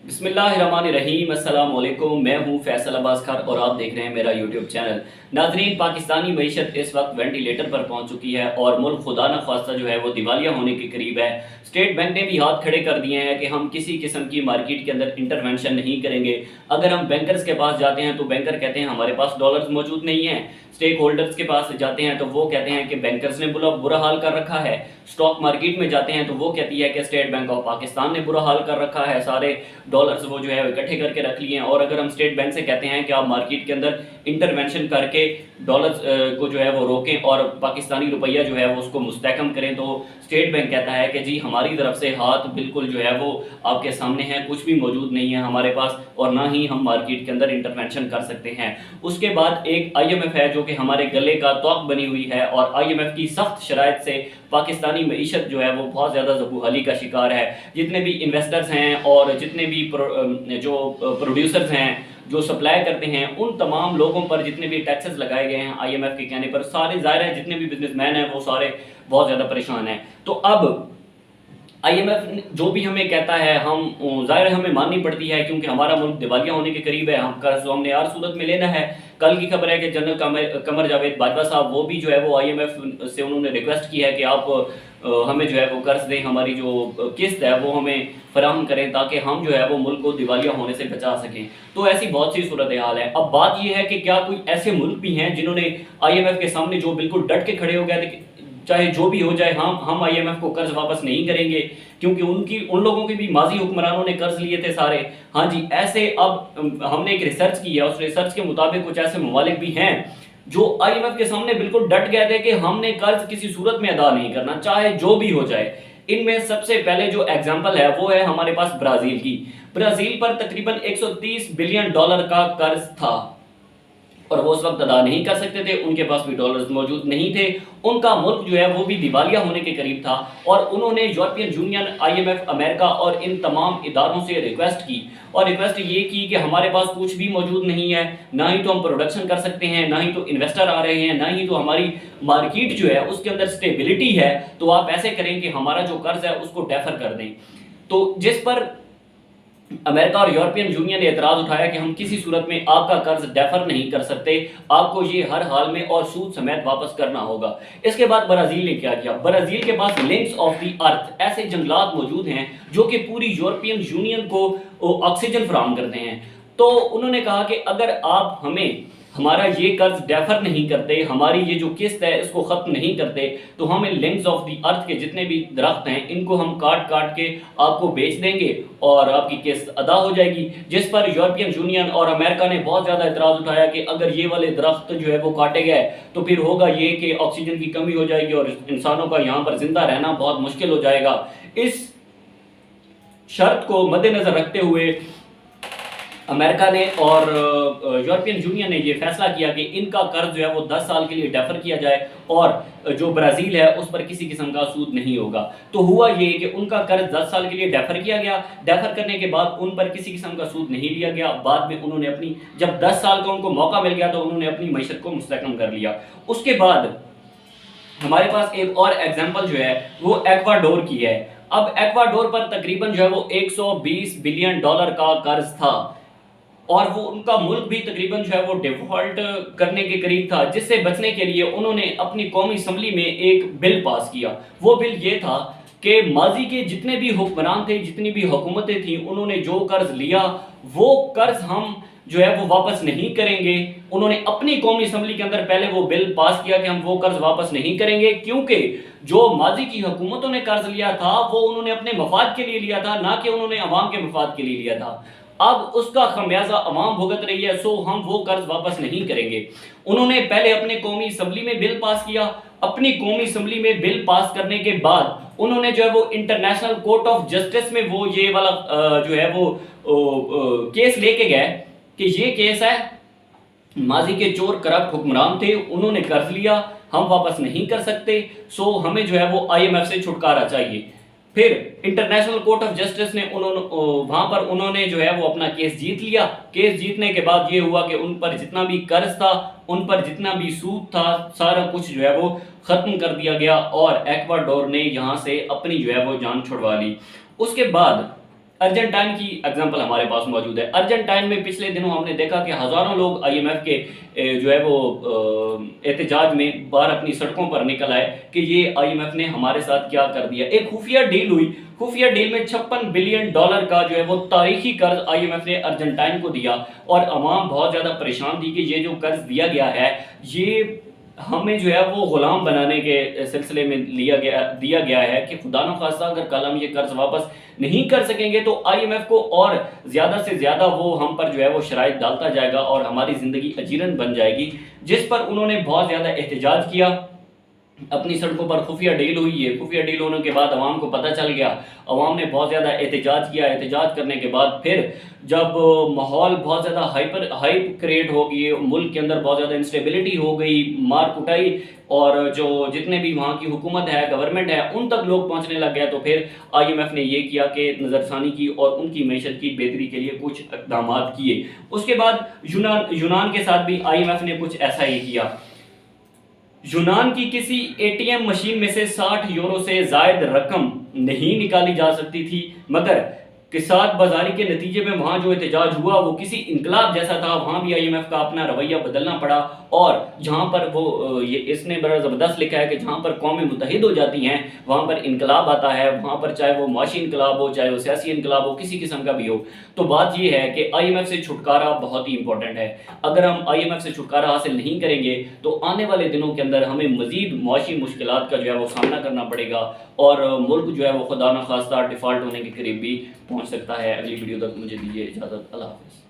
बिस्मिल्लाहिर्रहमानिर्रहीम। अस्सलाम वालेकुम। मैं हूं फैसल अब्बास खान और आप देख रहे हैं मेरा यूट्यूब चैनल। नाज़रीन, पाकिस्तानी मईशत इस वक्त वेंटिलेटर पर पहुंच चुकी है और मुल्क खुदा न खास्ता जो है वो दिवालिया होने के करीब है। स्टेट बैंक ने भी हाथ खड़े कर दिए हैं कि हम किसी किस्म की मार्केट के अंदर इंटरवेंशन नहीं करेंगे। अगर हम बैंकर्स के पास जाते हैं तो बैंकर कहते हैं हमारे पास डॉलर्स मौजूद नहीं हैं। स्टेक होल्डर्स के पास जाते हैं तो वो कहते हैं कि बैंकर्स ने बुरा हाल कर रखा है। स्टॉक मार्केट में जाते हैं तो वो कहती है कि स्टेट बैंक ऑफ पाकिस्तान ने बुरा हाल कर रखा है, सारे डॉलर्स वो जो है इकट्ठे करके रख लिए हैं। और अगर हम स्टेट बैंक से कहते हैं कि आप मार्केट के अंदर इंटरवेंशन करके डॉलर्स को जो है वो रोकें और पाकिस्तानी रुपया जो है वो उसको मुस्तहकम करें, तो स्टेट बैंक कहता है कि जी हमारी तरफ से हाथ बिल्कुल जो है वो आपके सामने है, कुछ भी मौजूद नहीं है हमारे पास और ना ही हम मार्केट के अंदर इंटरवेंशन कर सकते हैं। उसके बाद एक IMF है जो कि हमारे गले का तौक बनी हुई है और IMF की सख्त शराइत से पाकिस्तानी मईशत जो है वो बहुत ज़्यादा ज़बूहाली का शिकार है। जितने भी इन्वेस्टर्स हैं और जितने भी जो प्रोड्यूसर्स हैं, जो सप्लाई करते हैं, उन तमाम लोगों पर जितने भी टैक्सेस लगाए गए हैं IMF के कहने पर, सारे ज़ाहिर है जितने भी बिजनेसमैन हैं वो सारे बहुत ज़्यादा परेशान हैं। तो अब IMF जो भी हमें कहता है हम ज़ाहिर हमें माननी पड़ती है, क्योंकि हमारा मुल्क दिवालिया होने के करीब है। हम कर्ज हमने हर सूरत में लेना है। कल की खबर है कि जनरल कमर जावेद बाजवा साहब वो भी जो है वो IMF से उन्होंने रिक्वेस्ट की है कि आप हमें जो है वो कर्ज दें, हमारी जो किस्त है वो हमें फराहम करें ताकि हम जो है वो मुल्क को दिवालिया होने से बचा सकें। तो ऐसी बहुत सी सूरत हाल है। अब बात यह है कि क्या कोई ऐसे मुल्क भी हैं जिन्होंने IMF के सामने जो बिल्कुल डट के खड़े हो गए थे, चाहे जो भी हो जाए हम IMF को कर्ज वापस नहीं करेंगे, क्योंकि उन लोगों के भी माजी हुक्मरानों ने कर्ज लिए थे सारे। हाँ जी, ऐसे अब हमने एक रिसर्च की है, उस रिसर्च के मुताबिक कुछ ऐसे ममालिक भी हैं जो IMF के सामने बिल्कुल डट गए थे कि हमने कर्ज किसी सूरत में अदा नहीं करना, चाहे जो भी हो जाए। इनमें सबसे पहले जो एग्जाम्पल है वो है हमारे पास ब्राजील की। ब्राजील पर तकरीबन 130 बिलियन डॉलर का कर्ज था और वो उस वक्त अदा नहीं कर सकते थे, उनके पास भी डॉलर्स मौजूद नहीं थे। उनका मुल्क जो है वो भी दिवालिया होने के करीब था और उन्होंने यूरोपियन यूनियन, IMF, अमेरिका और इन तमाम इदारों से रिक्वेस्ट की और रिक्वेस्ट ये की कि हमारे पास कुछ भी मौजूद नहीं है, ना ही तो हम प्रोडक्शन कर सकते हैं, ना ही तो इन्वेस्टर आ रहे हैं, ना ही तो हमारी मार्केट जो है उसके अंदर स्टेबिलिटी है। तो आप ऐसे करें कि हमारा जो कर्ज है उसको डेफर कर दें। तो जिस पर अमेरिका और यूरोपियन यूनियन ने एतराज उठाया कि हम किसी सूरत में आपका कर्ज डेफर नहीं कर सकते, आपको ये हर हाल में और सूद समेत वापस करना होगा। इसके बाद ब्राजील ने क्या किया? ब्राजील के पास लिंक्स ऑफ द अर्थ ऐसे जंगलात मौजूद हैं जो कि पूरी यूरोपियन यूनियन को ऑक्सीजन फराहम करते हैं। तो उन्होंने कहा कि अगर आप हमारा ये कर्ज डेफर नहीं करते, हमारी ये जो किस्त है इसको ख़त्म नहीं करते, तो हम इन लिंक्स ऑफ द अर्थ के जितने भी दरख्त हैं इनको हम काट काट के आपको बेच देंगे और आपकी किस्त अदा हो जाएगी। जिस पर यूरोपियन यूनियन और अमेरिका ने बहुत ज़्यादा एतराज़ उठाया कि अगर ये वाले दरख्त जो है वो काटे गए तो फिर होगा ये कि ऑक्सीजन की कमी हो जाएगी और इंसानों का यहाँ पर जिंदा रहना बहुत मुश्किल हो जाएगा। इस शर्त को मद्देनज़र रखते हुए अमेरिका ने और यूरोपियन यूनियन ने ये फैसला किया कि इनका कर्ज जो है वो 10 साल के लिए डेफर किया जाए और जो ब्राज़ील है उस पर किसी किस्म का सूद नहीं होगा। तो हुआ ये कि उनका कर्ज 10 साल के लिए डेफर किया गया। डेफर करने के बाद उन पर किसी किस्म का सूद नहीं लिया गया। बाद में उन्होंने जब 10 साल का उनको मौका मिल गया तो उन्होंने अपनी मईशत को मुस्तहकम कर लिया। उसके बाद हमारे पास एक और एग्जाम्पल जो है वो एक्वाडोर की है। अब एक्वाडोर पर तकरीबन जो है वो 120 बिलियन डॉलर का कर्ज था और वो उनका मुल्क भी तकरीबन जो है वो डिफॉल्ट करने के करीब था, जिससे बचने के लिए उन्होंने अपनी कौमी असम्बली में एक बिल पास किया। वो बिल ये था कि माजी के जितने भी हुक्मरान थे, जितनी भी हुकूमतें थी, उन्होंने जो कर्ज लिया वो कर्ज हम जो है वो वापस नहीं करेंगे। उन्होंने अपनी कौमी असम्बली के अंदर पहले वो बिल पास किया कि हम वो कर्ज वापस नहीं करेंगे, क्योंकि जो माजी की हुकूमतों ने कर्ज लिया था वो उन्होंने अपने मफाद के लिए लिया था, ना कि उन्होंने अवाम के मफाद के लिए लिया था। अब उसका खमियाजा अवाम भुगत रही है, सो हम वो कर्ज वापस नहीं करेंगे। उन्होंने पहले अपने कौमी असम्बली में बिल पास किया। अपनी कौमी असम्बली में बिल पास करने के बाद उन्होंने जो है वो इंटरनेशनल कोर्ट ऑफ जस्टिस में वो ये वाला जो है वो केस लेके गए कि ये केस है, माजी के चोर करप्ट हुक्मरान थे, उन्होंने कर्ज लिया, हम वापस नहीं कर सकते, सो हमें जो है वो IMF से छुटकारा चाहिए। फिर इंटरनेशनल कोर्ट ऑफ जस्टिस ने वहां पर उन्होंने जो है वो अपना केस जीत लिया। केस जीतने के बाद ये हुआ कि उन पर जितना भी कर्ज था, उन पर जितना भी सूद था, सारा कुछ जो है वो खत्म कर दिया गया और एक्वाडोर ने यहाँ से अपनी जो है वो जान छुड़वा ली। उसके बाद ارجنٹائن کی اگزامپل ہمارے پاس موجود ہے۔ ارجنٹائن میں پچھلے دنوں ہم نے دیکھا کہ ہزاروں لوگ آئی ایم ایف کے جو ہے وہ احتجاج میں باہر اپنی سڑکوں پر نکل آئے کہ یہ آئی ایم ایف نے ہمارے ساتھ کیا کر دیا۔ ایک خفیہ ڈیل ہوئی، خفیہ ڈیل میں $56 بلین کا جو ہے وہ تاریخی قرض آئی ایم ایف نے ارجنٹائن کو دیا، اور عوام بہت زیادہ پریشان تھی کہ یہ جو قرض دیا گیا ہے یہ ہمیں جو ہے وہ غلام بنانے کے سلسلے میں دیا گیا ہے کہ خدا نخواستہ اگر کل ہم یہ قرض واپس نہیں کر سکیں گے تو آئی ایم ایف کو اور زیادہ سے زیادہ وہ ہم پر جو ہے وہ شرائط ڈالتا جائے گا اور ہماری زندگی اجیرن بن جائے گی، جس پر انہوں نے بہت زیادہ احتجاج کیا۔ اپنی سڑکوں پر خفیہ ڈیل ہوئی ہے، خفیہ ڈیل ہونے کے بعد عوام کو پتہ چل گیا، عوام نے بہت زیادہ احتجاج کیا۔ احتجاج کرنے کے بعد پھر جب ماحول بہت زیادہ ہائپ کریٹ ہو گئی، ملک کے اندر بہت زیادہ انسٹیبلٹی ہو گئی، مار کٹائی، اور جو جتنے بھی وہاں کی حکومت ہے، گورنمنٹ ہے، ان تک لوگ پہنچنے لگ گئے، تو پھر آئی ایم ایف نے یہ کیا کہ نظر ثانی کی اور ان کی معیشت کی بہتری کے لیے کچھ اقدامات کیے۔ اس کے بعد یونان کے ساتھ بھی آئی ایم ایف نے کچھ ایسا ہی کیا۔ یونان کی کسی اے ٹی ایم مشین میں سے 60 یورو سے زائد رقم نہیں نکالی جا سکتی تھی، مگر کساد بازاری کے نتیجے میں وہاں جو احتجاج ہوا وہ کسی انقلاب جیسا تھا۔ وہاں بھی آئی ایم ایف کا اپنا رویہ بدلنا پڑا، اور جہاں پر اس نے بڑا زبردست لکھا ہے کہ جہاں پر قومیں متحد ہو جاتی ہیں وہاں پر انقلاب آتا ہے، وہاں پر چاہے وہ معاشی انقلاب ہو، چاہے وہ سیاسی انقلاب ہو، کسی قسم کا بھی ہو۔ تو بات یہ ہے کہ آئی ایم ایف سے چھٹکارا بہت ہی امپورٹنٹ ہے۔ اگر ہم آئی ایم ایف سے چھٹکارا حاصل نہیں کریں گے تو آنے والے دنوں کے اندر ہمیں مزید معاشی مشکلات کا جو ہے وہ سامنا کرنا پڑے گا، اور ملک جو ہے وہ خدا نخواستہ ڈیفالٹ ہونے کے قریب بھی پہنچ سکتا ہے۔ اگلی ویڈیو تک مجھے دیجیے اجازت، اللہ حافظ۔